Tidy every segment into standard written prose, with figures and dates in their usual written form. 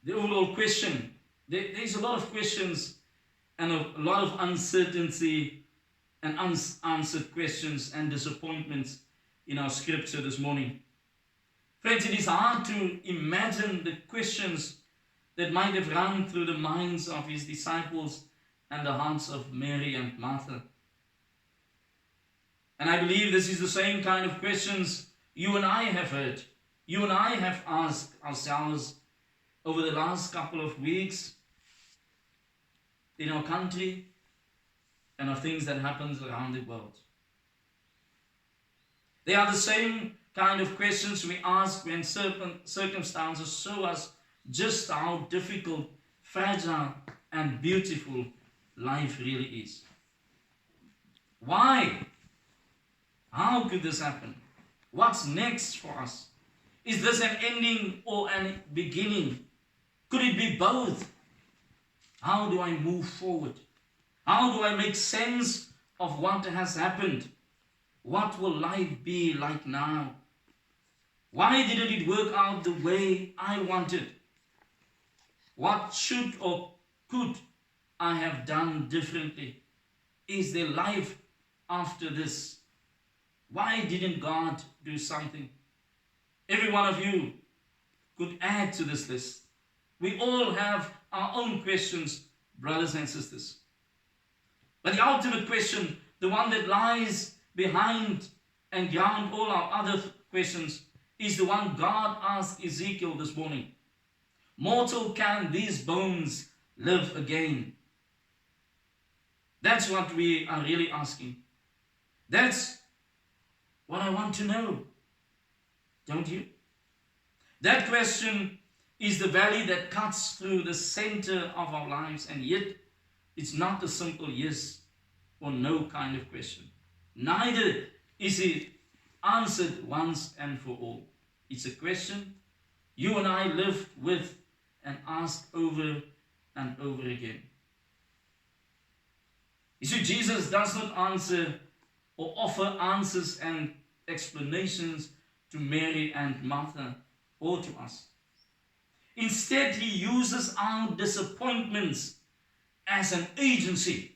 the overall question. There's a lot of questions and a lot of uncertainty and unanswered questions and disappointments in our scripture this morning. Friends, it is hard to imagine the questions that might have run through the minds of his disciples and the hearts of Mary and Martha. And I believe this is the same kind of questions you and I have heard, you and I have asked ourselves over the last couple of weeks in our country and of things that happens around the world. They are the same kind of questions we ask when circumstances show us just how difficult, fragile, and beautiful life really is. Why? How could this happen? What's next for us? Is this an ending or a beginning? Could it be both? How do I move forward? How do I make sense of what has happened? What will life be like now? Why didn't it work out the way I wanted? What should or could I have done differently? Is there life after this? Why didn't God do something? Every one of you could add to this list. We all have our own questions, brothers and sisters. But the ultimate question, the one that lies behind and ground all our other questions, is the one God asked Ezekiel this morning. Mortal, can these bones live again? That's what we are really asking. That's what I want to know. Don't you? That question is the valley that cuts through the center of our lives, and yet it's not a simple yes or no kind of question. Neither is it answered once and for all. It's a question you and I live with and ask over and over again. You see, Jesus does not answer or offer answers and explanations to Mary and Martha or to us. Instead, he uses our disappointments as an agency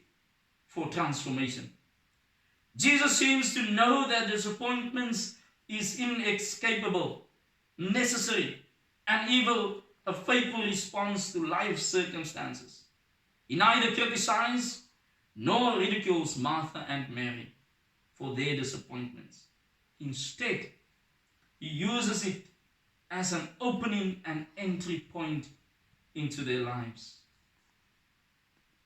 for transformation. Jesus seems to know that disappointments is inescapable, necessary, and even a faithful response to life's circumstances. He neither criticizes nor ridicules Martha and Mary for their disappointments. Instead, he uses it as an opening and entry point into their lives.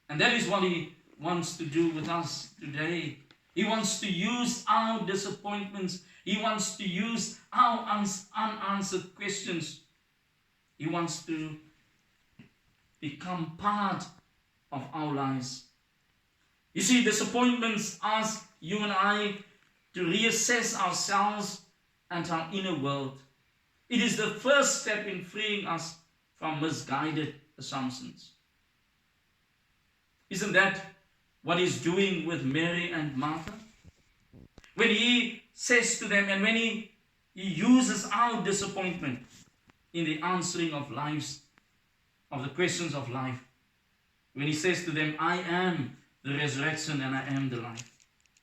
And that is what he wants to do with us today. He wants to use our disappointments. He wants to use our unanswered questions. He wants to become part of our lives. You see, disappointments ask you and I to reassess ourselves and our inner world. It is the first step in freeing us from misguided assumptions. Isn't that what he's doing with Mary and Martha? When he says to them, and when he uses our disappointment in the answering of lives, of the questions of life, when he says to them, I am the resurrection and I am the life.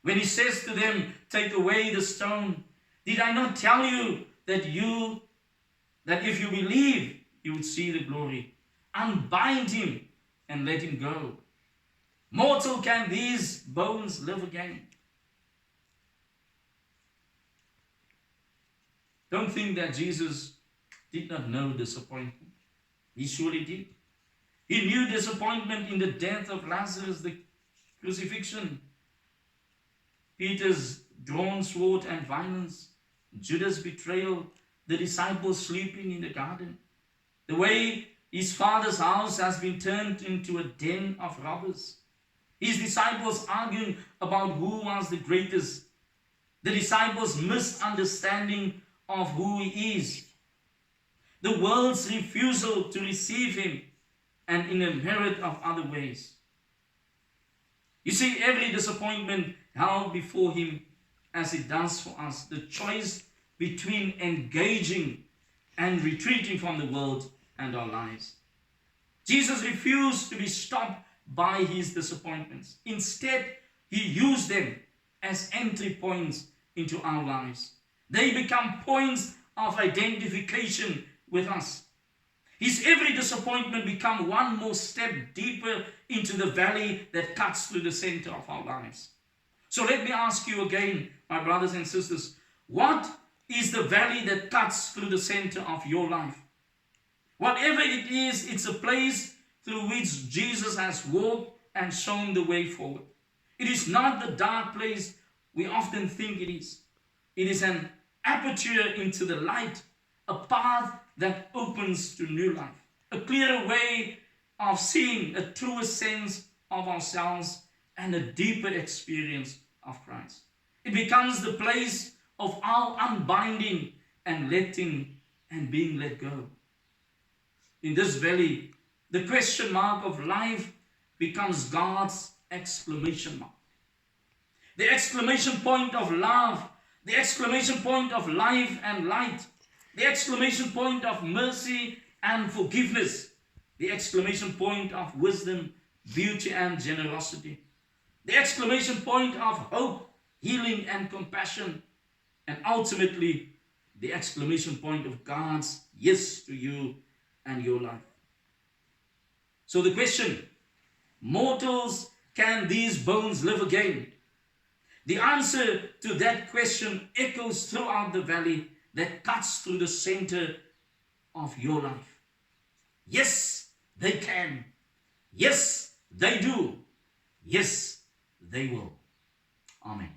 When he says to them, take away the stone, did I not tell you that if you believe, you would see the glory? Unbind him and let him go. Mortal, can these bones live again? Don't think that Jesus did not know disappointment. He surely did. He knew disappointment in the death of Lazarus, the crucifixion, Peter's drawn sword and violence, Judas' betrayal, the disciples sleeping in the garden, the way his father's house has been turned into a den of robbers, his disciples arguing about who was the greatest, the disciples' misunderstanding of who he is, the world's refusal to receive him, and in a myriad of other ways. You see, every disappointment held before him, as it does for us, the choice between engaging and retreating from the world and our lives. Jesus refused to be stopped by his disappointments. Instead, he used them as entry points into our lives. They become points of identification with us. His every disappointment becomes one more step deeper into the valley that cuts through the center of our lives. So let me ask you again, my brothers and sisters, what is the valley that cuts through the center of your life? Whatever it is, it's a place through which Jesus has walked and shown the way forward. It is not the dark place we often think it is. It is an aperture into the light, a path that opens to new life, a clearer way of seeing a truer sense of ourselves and a deeper experience of Christ. It becomes the place of our unbinding and letting and being let go. In this valley, the question mark of life becomes God's exclamation mark. The exclamation point of love, the exclamation point of life and light, the exclamation point of mercy and forgiveness, the exclamation point of wisdom, beauty and generosity, the exclamation point of hope, healing and compassion, and ultimately the exclamation point of God's yes to you and your life. So the question, mortals, can these bones live again? The answer to that question echoes throughout the valley that cuts through the center of your life. Yes, they can. Yes, they do. Yes, they will. Amen.